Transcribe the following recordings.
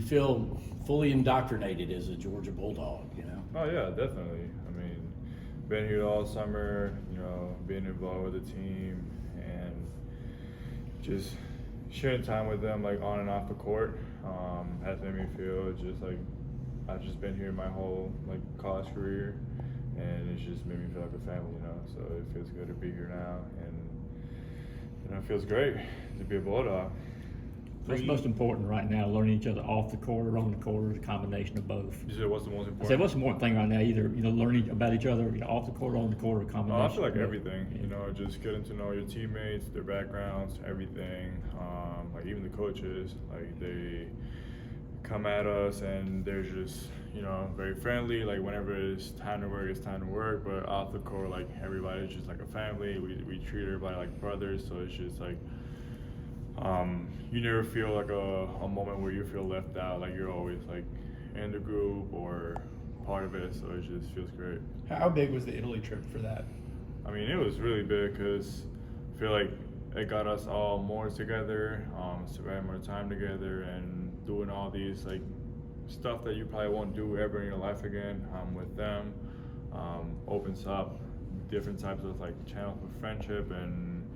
feel fully indoctrinated as a Georgia Bulldog, Oh yeah, definitely. I mean, been here all summer, being involved with the team and just sharing time with them like on and off the court has made me feel just like I've just been here my whole like college career, and it's just made me feel like a family, So it feels good to be here now, and it feels great to be a Bulldog. What's most important right now? Learning each other off the court or on the court, or a combination of both? You said what's the most important? I said what's the more important thing right now? Either learning about each other off the court, or on the court, or a combination. I feel like everything. Just getting to know your teammates, their backgrounds, everything. Like even the coaches, like they come at us and they're just very friendly. Like whenever it's time to work, it's time to work. But off the court, like everybody's just like a family. We treat everybody like brothers. So it's just like. You never feel like a moment where you feel left out, like you're always like in the group or part of it, so it just feels great. How big was the Italy trip for that? I mean, it was really big because I feel like it got us all more together, spending more time together and doing all these like stuff that you probably won't do ever in your life again with them. Opens up different types of like channels of friendship and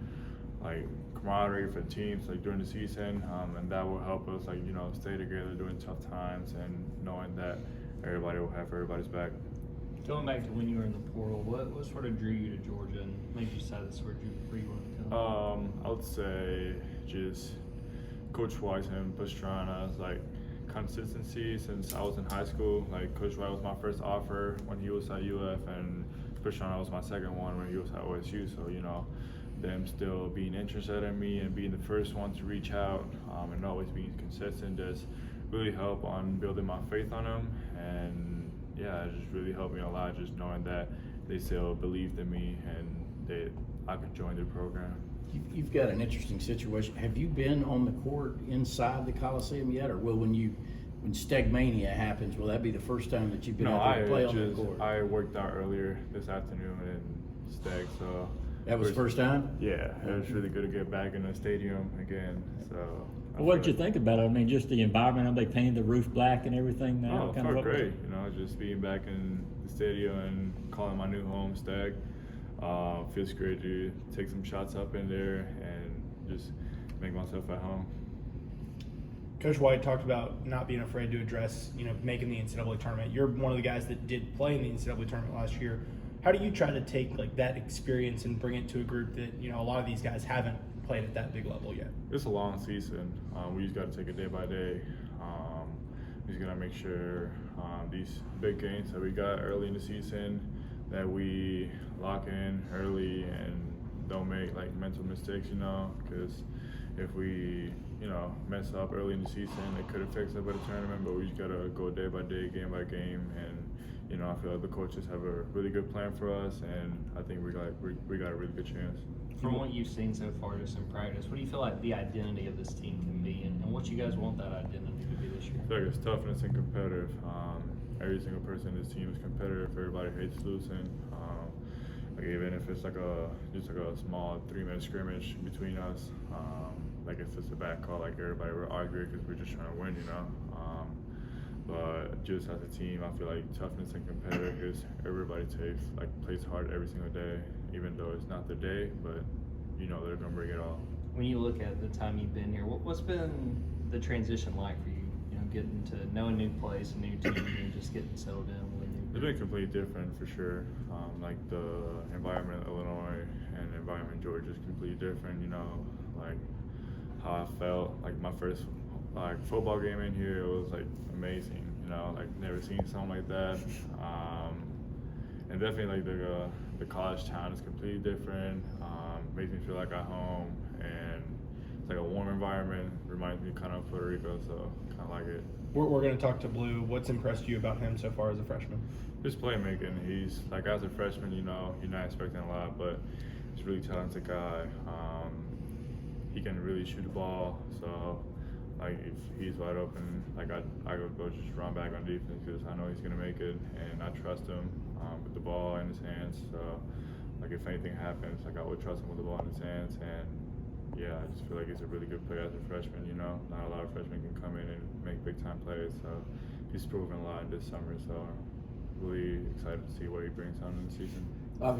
like camaraderie for teams like during the season, and that will help us like stay together during tough times and knowing that everybody will have everybody's back. Going back to when you were in the portal, what sort of drew you to Georgia and made you decide that's where you wanted to come? I would say just Coach White and Pastrana's like consistency since I was in high school. Like Coach White was my first offer when he was at UF, and Pastrana was my second one when he was at OSU. So them still being interested in me and being the first one to reach out and always being consistent just really helped on building my faith on them, and it just really helped me a lot just knowing that they still believed in me and I could join their program. You've got an interesting situation. Have you been on the court inside the Coliseum yet, or when Stegmania happens, will that be the first time that you've been able to play on the court? I worked out earlier this afternoon in Steg, so that was the first time? Yeah, it was really good to get back in the stadium again. So. What did you think about it? I mean, just the environment. How they painted the roof black and everything now. Oh, it felt great. Just being back in the stadium and calling my new home Steg. Feels great to take some shots up in there and just make myself at home. Coach White talked about not being afraid to address, making the NCAA tournament. You're one of the guys that did play in the NCAA tournament last year. How do you try to take like that experience and bring it to a group that a lot of these guys haven't played at that big level yet? It's a long season. We just got to take it day by day. We just got to make sure these big games that we got early in the season that we lock in early and don't make like mental mistakes, because if we mess up early in the season, it could affect us by the tournament. But we just got to go day by day, game by game, and I feel like the coaches have a really good plan for us, and I think we got a really good chance. From what you've seen so far just in practice, what do you feel like the identity of this team can be, and what you guys want that identity to be this year? I feel like it's toughness and competitive. Every single person in this team is competitive. Everybody hates losing. Like even if it's just a small 3-minute scrimmage between us, like if it's a bad call, like everybody will argue because we're just trying to win, But just as a team, I feel like toughness and competitive because everybody plays hard every single day, even though it's not their day, but they're gonna bring it all. When you look at the time you've been here, what's been the transition like for you? Getting to know a new place, a new team, and just getting settled in with a new group? It's been completely different for sure. Like the environment in Illinois and the environment in Georgia is completely different. Like how I felt. Like my first football game in here, it was like amazing. Like never seen something like that. And definitely like the college town is completely different. Makes me feel like at home, and it's like a warm environment. Reminds me kind of Puerto Rico, so kind of like it. We're going to talk to Blue. What's impressed you about him so far as a freshman? Just playmaking. He's like, as a freshman, you're not expecting a lot, but he's a really talented guy. He can really shoot the ball, so like if he's wide open, like I go just run back on defense because I know he's gonna make it, and I trust him with the ball in his hands. So like if anything happens, like I would trust him with the ball in his hands, and I just feel like he's a really good player as a freshman. Not a lot of freshmen can come in and make big big time plays. So he's proven a lot in this summer. So really excited to see what he brings on in the season. Obviously,